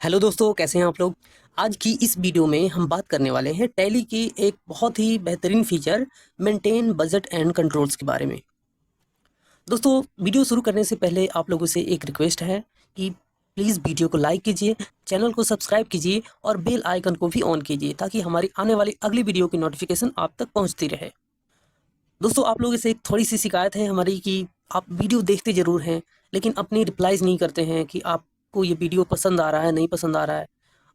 Hello दोस्तों, कैसे हैं आप लोग। आज की इस वीडियो में हम बात करने वाले हैं टैली की एक बहुत ही बेहतरीन feature maintain budget and controls के बारे में। दोस्तों, वीडियो शुरू करने से पहले आप लोगों से एक रिक्वेस्ट है कि प्लीज़ वीडियो को लाइक कीजिए, चैनल को सब्सक्राइब कीजिए और बेल आइकन को भी ऑन कीजिए ताकि हमारी आने वाली अगली वीडियो की नोटिफिकेशन आप तक पहुंचती रहे। दोस्तों, आप लोगों से एक थोड़ी सी शिकायत है हमारी कि आप वीडियो देखते ज़रूर हैं लेकिन अपनी रिप्लाईज़ नहीं करते हैं कि आपको ये वीडियो पसंद आ रहा है, नहीं पसंद आ रहा है।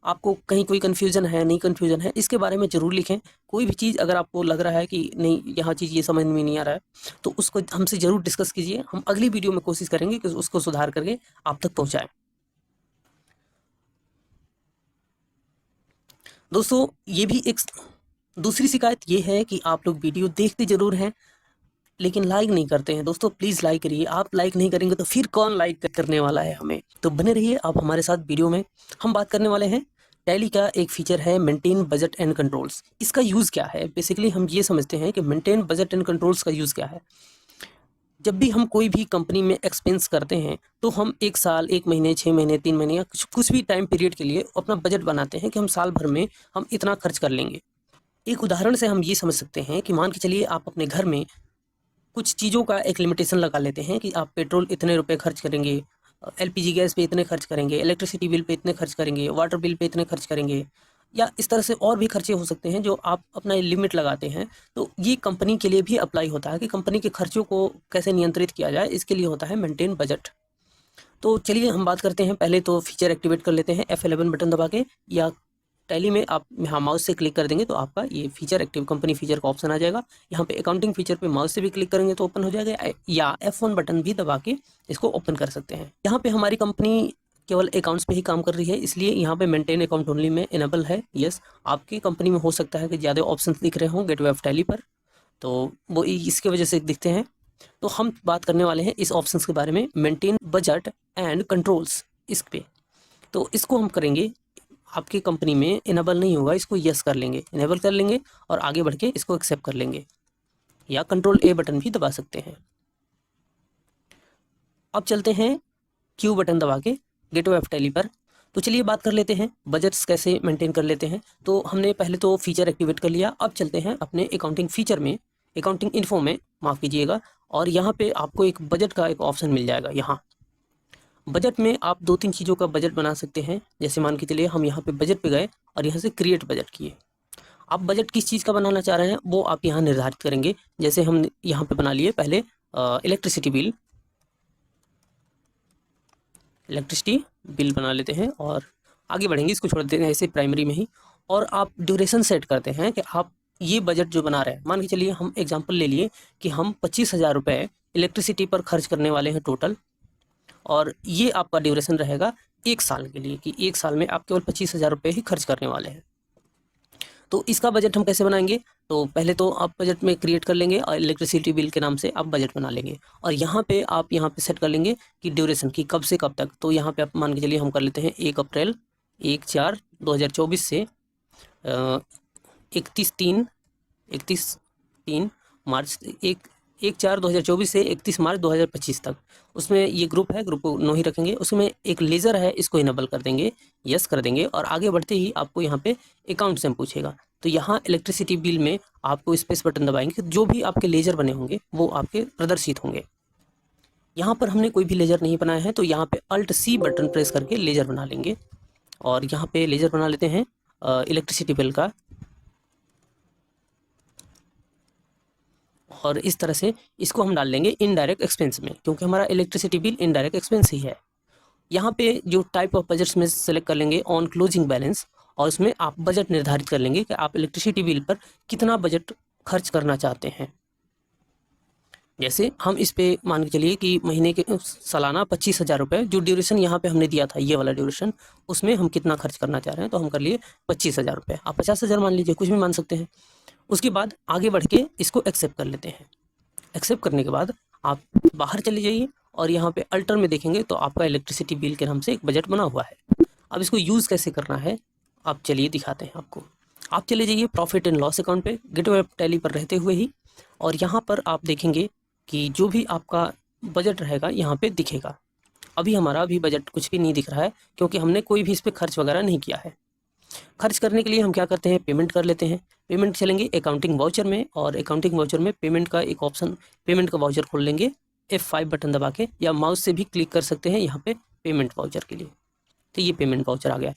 आपको कहीं कोई कन्फ्यूज़न है, नहीं कन्फ्यूज़न है, इसके बारे में ज़रूर लिखें। कोई भी चीज़ अगर आपको लग रहा है कि नहीं, यहाँ चीज़ ये समझ में नहीं आ रहा है, तो उसको हमसे ज़रूर डिस्कस कीजिए। हम अगली वीडियो में कोशिश करेंगे कि उसको सुधार करके आप तक पहुँचाएँ। दोस्तों, ये भी एक दूसरी शिकायत ये है कि आप लोग वीडियो देखते ज़रूर हैं लेकिन लाइक नहीं करते हैं। दोस्तों, प्लीज़ लाइक करिए। आप लाइक नहीं करेंगे तो फिर कौन लाइक करने वाला है हमें। तो बने रहिए आप हमारे साथ वीडियो में। हम बात करने वाले हैं टैली का एक फीचर है मेंटेन बजट एंड कंट्रोल्स। इसका यूज़ क्या है? बेसिकली हम ये समझते हैं कि मेंटेन बजट एंड कंट्रोल्स का यूज़ क्या है। जब भी हम कोई भी कंपनी में एक्सपेंस करते हैं तो हम 1 साल, 1 महीने, 6 महीने, 3 महीने या कुछ भी टाइम पीरियड के लिए अपना बजट बनाते हैं कि हम साल भर में हम इतना खर्च कर लेंगे। एक उदाहरण से हम ये समझ सकते हैं कि मान के चलिए आप अपने घर में कुछ चीज़ों का एक लिमिटेशन लगा लेते हैं कि आप पेट्रोल इतने रुपए खर्च करेंगे, एलपीजी गैस पे इतने खर्च करेंगे, इलेक्ट्रिसिटी बिल पे इतने खर्च करेंगे, वाटर बिल पे इतने खर्च करेंगे, या इस तरह से और भी खर्चे हो सकते हैं जो आप अपना लिमिट लगाते हैं। तो ये कंपनी के लिए भी अप्लाई होता है कि कंपनी के खर्चों को कैसे नियंत्रित किया जाए, इसके लिए होता है मेंटेन बजट। तो चलिए हम बात करते हैं। पहले तो फीचर एक्टिवेट कर लेते हैं F11 बटन दबा के, या टैली में आप यहाँ माउस से क्लिक कर देंगे तो आपका ये फीचर एक्टिव कंपनी फीचर का ऑप्शन आ जाएगा। यहाँ पे अकाउंटिंग फीचर पे माउस से भी क्लिक करेंगे तो ओपन हो जाएगा, या F1 बटन भी दबा के इसको ओपन कर सकते हैं। यहाँ पे हमारी कंपनी केवल अकाउंट्स पे ही काम कर रही है, इसलिए यहाँ पे मेंटेन अकाउंट ओनली में इनेबल है। यस, आपकी कंपनी में हो सकता है कि ज़्यादा ऑप्शन दिख रहे हों गेटवे ऑफ टैली पर, तो वो इसकी वजह से दिखते हैं। तो हम बात करने वाले हैं इस ऑप्शंस के बारे में, मेंटेन बजट एंड कंट्रोल्स, इस पे। तो इसको हम करेंगे, आपकी कंपनी में इनेबल नहीं होगा, इसको यस कर लेंगे, इनेबल कर लेंगे और आगे बढ़ के इसको एक्सेप्ट कर लेंगे, या कंट्रोल ए बटन भी दबा सकते हैं। अब चलते हैं क्यू बटन दबा के गेटवे ऑफ टैली पर। तो चलिए बात कर लेते हैं बजट्स कैसे मेंटेन कर लेते हैं। तो हमने पहले तो फीचर एक्टिवेट कर लिया, अब चलते हैं अपने अकाउंटिंग फीचर में, अकाउंटिंग इन्फो में, माफ़ कीजिएगा, और यहाँ पे आपको एक बजट का एक ऑप्शन मिल जाएगा। यहाँ बजट में आप 2-3 चीज़ों का बजट बना सकते हैं। जैसे मान के चलिए हम यहाँ पे बजट पे गए और यहाँ से क्रिएट बजट किए। आप बजट किस चीज़ का बनाना चाह रहे हैं वो आप यहाँ निर्धारित करेंगे। जैसे हम यहाँ पे बना लिए पहले इलेक्ट्रिसिटी बिल बना लेते हैं और आगे बढ़ेंगे, इसको छोड़ देते हैं ऐसे प्राइमरी में ही। और आप ड्यूरेशन सेट करते हैं कि आप ये बजट जो बना रहे हैं, मान के चलिए हम एग्जांपल ले लिए कि हम 25,000 रुपये इलेक्ट्रिसिटी पर खर्च करने वाले हैं टोटल, और ये आपका ड्यूरेशन रहेगा 1 साल के लिए, कि 1 साल में आप केवल 25,000 रुपये ही खर्च करने वाले हैं। तो इसका बजट हम कैसे बनाएंगे? तो पहले तो आप बजट में क्रिएट कर लेंगे और इलेक्ट्रिसिटी बिल के नाम से आप बजट बना लेंगे, और यहाँ पे आप यहाँ पे सेट कर लेंगे कि ड्यूरेशन की कब से कब तक। तो यहाँ पे आप मान के चलिए हम कर लेते हैं 1 अप्रैल 1/4/2024 से 31/3 मार्च 1/4/2024 से 31 मार्च 2025 तक। उसमें ये ग्रुप है, ग्रुप को नो ही रखेंगे। उसमें एक लेज़र है, इसको इनेबल कर देंगे, यस कर देंगे, और आगे बढ़ते ही आपको यहाँ पे अकाउंट से पूछेगा। तो यहाँ इलेक्ट्रिसिटी बिल में आपको स्पेस बटन दबाएंगे, जो भी आपके लेज़र बने होंगे वो आपके प्रदर्शित होंगे। यहाँ पर हमने कोई भी लेज़र नहीं बनाया है तो यहाँ पे अल्ट सी बटन प्रेस करके लेज़र बना लेंगे, और यहाँ पे लेज़र बना लेते हैं इलेक्ट्रिसिटी बिल का। और इस तरह से इसको हम डाल लेंगे इनडायरेक्ट एक्सपेंस में, क्योंकि हमारा इलेक्ट्रिसिटी बिल इनडायरेक्ट एक्सपेंस ही है। यहाँ पे जो टाइप ऑफ बजट्स में सेलेक्ट कर लेंगे ऑन क्लोजिंग बैलेंस, और उसमें आप बजट निर्धारित कर लेंगे कि आप इलेक्ट्रिसिटी बिल पर कितना बजट खर्च करना चाहते हैं। जैसे हम इस पे मान के चलिए कि महीने के सालाना 25,000 रुपये, जो ड्यूरेशन यहाँ पे हमने दिया था ये वाला ड्यूरेशन, उसमें हम कितना खर्च करना चाह रहे हैं, तो हम कर लिए 25,000 रुपये। आप 50,000 मान लीजिए, कुछ भी मान सकते हैं। उसके बाद आगे बढ़ के इसको एक्सेप्ट कर लेते हैं। एक्सेप्ट करने के बाद आप बाहर चले जाइए और यहाँ पे अल्टर में देखेंगे तो आपका इलेक्ट्रिसिटी बिल के नाम से एक बजट बना हुआ है। अब इसको यूज़ कैसे करना है आप चलिए दिखाते हैं आपको। आप चले जाइए प्रॉफिट एंड लॉस अकाउंट पे गेटवे ऑफ टैली पर रहते हुए ही, और यहाँ पर आप देखेंगे कि जो भी आपका बजट रहेगा यहाँ पे दिखेगा। अभी हमारा भी बजट कुछ भी नहीं दिख रहा है, क्योंकि हमने कोई भी इस पर खर्च वगैरह नहीं किया है। खर्च करने के लिए हम क्या करते हैं, पेमेंट कर लेते हैं। पेमेंट चलेंगे अकाउंटिंग वाउचर में, और अकाउंटिंग वाउचर में पेमेंट का एक ऑप्शन, पेमेंट का वाउचर खोल लेंगे F5 बटन दबा के, या माउस से भी क्लिक कर सकते हैं यहाँ पे पेमेंट वाउचर के लिए। तो ये पेमेंट वाउचर आ गया है।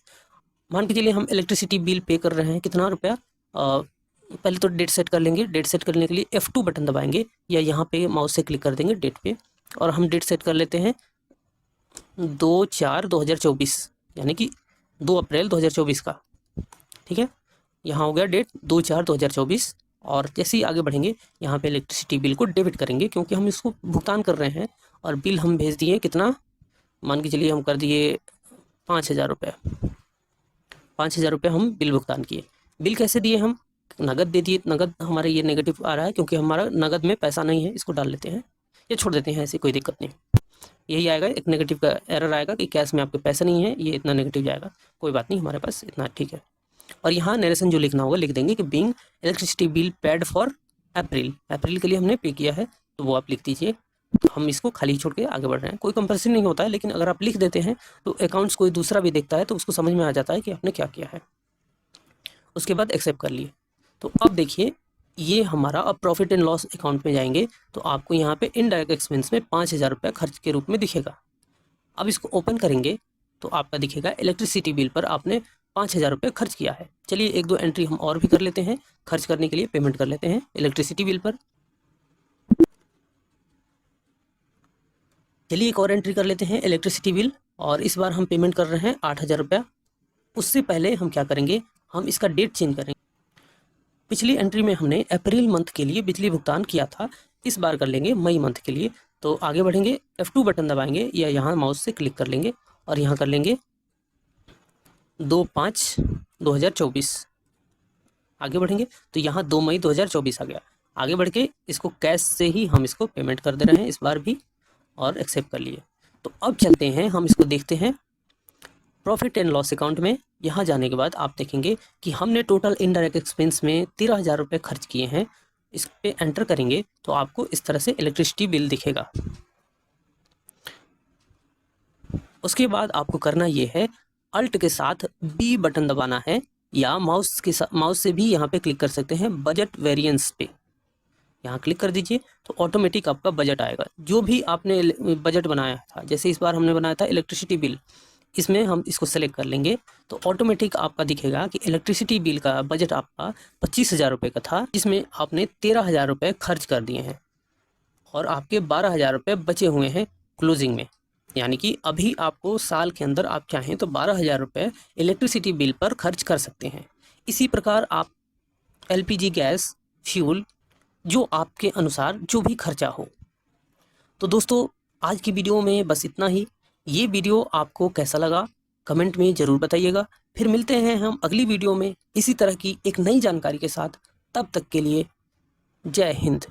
मान के चलिए हम इलेक्ट्रिसिटी बिल पे कर रहे हैं, कितना रुपया, पहले तो डेट सेट कर लेंगे। डेट सेट करने के लिए F2 बटन दबाएंगे, या यहाँ पे माउस से क्लिक कर देंगे डेट पे, और हम डेट सेट कर लेते हैं 2/4/2024, यानी कि 2 अप्रैल 2024 का। ठीक है, यहाँ हो गया डेट 2/4/2024। और जैसे ही आगे बढ़ेंगे, यहाँ पे इलेक्ट्रिसिटी बिल को डेबिट करेंगे, क्योंकि हम इसको भुगतान कर रहे हैं, और बिल हम भेज दिए कितना, मान के चलिए हम कर दिए 5,000 रुपये। 5,000 रुपये हम बिल भुगतान किए। बिल कैसे दिए, हम नगद दे दिए। नगद हमारे ये नेगेटिव आ रहा है, क्योंकि हमारा नगद में पैसा नहीं है, इसको डाल लेते हैं या छोड़ देते हैं, ऐसी कोई दिक्कत नहीं। यही आएगा, एक नेगेटिव का एरर आएगा कि कैश में आपके पैसे नहीं है, ये इतना नेगेटिव जाएगा। कोई बात नहीं, हमारे पास इतना ठीक है। और यहाँ नरेशन जो लिखना होगा लिख देंगे कि being electricity bill paid for April, अप्रैल के लिए हमने पे किया है, तो वो आप लिख दीजिए। हम इसको खाली छोड़ के आगे बढ़ रहे हैं, कोई कंपल्सरी नहीं होता है, लेकिन अगर आप लिख देते हैं तो अकाउंट्स कोई दूसरा भी देखता है तो उसको समझ में आ जाता है कि आपने क्या किया है। उसके बाद एक्सेप्ट कर लिए। तो अब देखिए, ये हमारा अब प्रॉफिट एंड लॉस अकाउंट में जाएंगे, तो आपको यहाँ पे इनडायरेक्ट एक्सपेंस में 5,000 रुपये खर्च के रूप में दिखेगा। अब इसको ओपन करेंगे तो आपका दिखेगा इलेक्ट्रिसिटी बिल पर आपने 5,000 रुपये खर्च किया है। चलिए एक दो एंट्री हम और भी कर लेते हैं, खर्च करने के लिए पेमेंट कर लेते हैं इलेक्ट्रिसिटी बिल पर। चलिए एक और एंट्री कर लेते हैं इलेक्ट्रिसिटी बिल, और इस बार हम पेमेंट कर रहे हैं 8,000 रुपया। उससे पहले हम क्या करेंगे, हम इसका डेट चेंज करेंगे। पिछली एंट्री में हमने अप्रैल मंथ के लिए बिजली भुगतान किया था, इस बार कर लेंगे मई मंथ के लिए। तो आगे बढ़ेंगे, F2 बटन दबाएंगे, या यहाँ माउस से क्लिक कर लेंगे, और यहाँ कर लेंगे 2/5/2024। आगे बढ़ेंगे तो यहाँ 2 मई 2024 आ गया। आगे बढ़ के इसको कैश से ही हम इसको पेमेंट कर दे रहे हैं इस बार भी, और एक्सेप्ट कर लिए। तो अब चलते हैं, हम इसको देखते हैं प्रॉफिट एंड लॉस अकाउंट में। यहाँ जाने के बाद आप देखेंगे कि हमने टोटल इनडायरेक्ट एक्सपेंस में 13,000 रुपये खर्च किए हैं। इस पे एंटर करेंगे तो आपको इस तरह से इलेक्ट्रिसिटी बिल दिखेगा। उसके बाद आपको करना ये है, अल्ट के साथ B बटन दबाना है, या माउस से भी यहाँ पे क्लिक कर सकते हैं बजट वेरिएंस पे। यहाँ क्लिक कर दीजिए तो ऑटोमेटिक आपका बजट आएगा, जो भी आपने बजट बनाया था। जैसे इस बार हमने बनाया था इलेक्ट्रिसिटी बिल, इसमें हम इसको सेलेक्ट कर लेंगे तो ऑटोमेटिक आपका दिखेगा कि इलेक्ट्रिसिटी बिल का बजट आपका 25,000 रुपये का था, जिसमें आपने 13,000 रुपये खर्च कर दिए हैं, और आपके 12,000 रुपये बचे हुए हैं क्लोजिंग में। यानी कि अभी आपको साल के अंदर आप चाहें तो 12,000 रुपये इलेक्ट्रिसिटी बिल पर खर्च कर सकते हैं। इसी प्रकार आप LPG गैस, फ्यूल, जो आपके अनुसार जो भी खर्चा हो। तो दोस्तों आज की वीडियो में बस इतना ही। ये वीडियो आपको कैसा लगा कमेंट में ज़रूर बताइएगा। फिर मिलते हैं हम अगली वीडियो में इसी तरह की एक नई जानकारी के साथ। तब तक के लिए जय हिंद।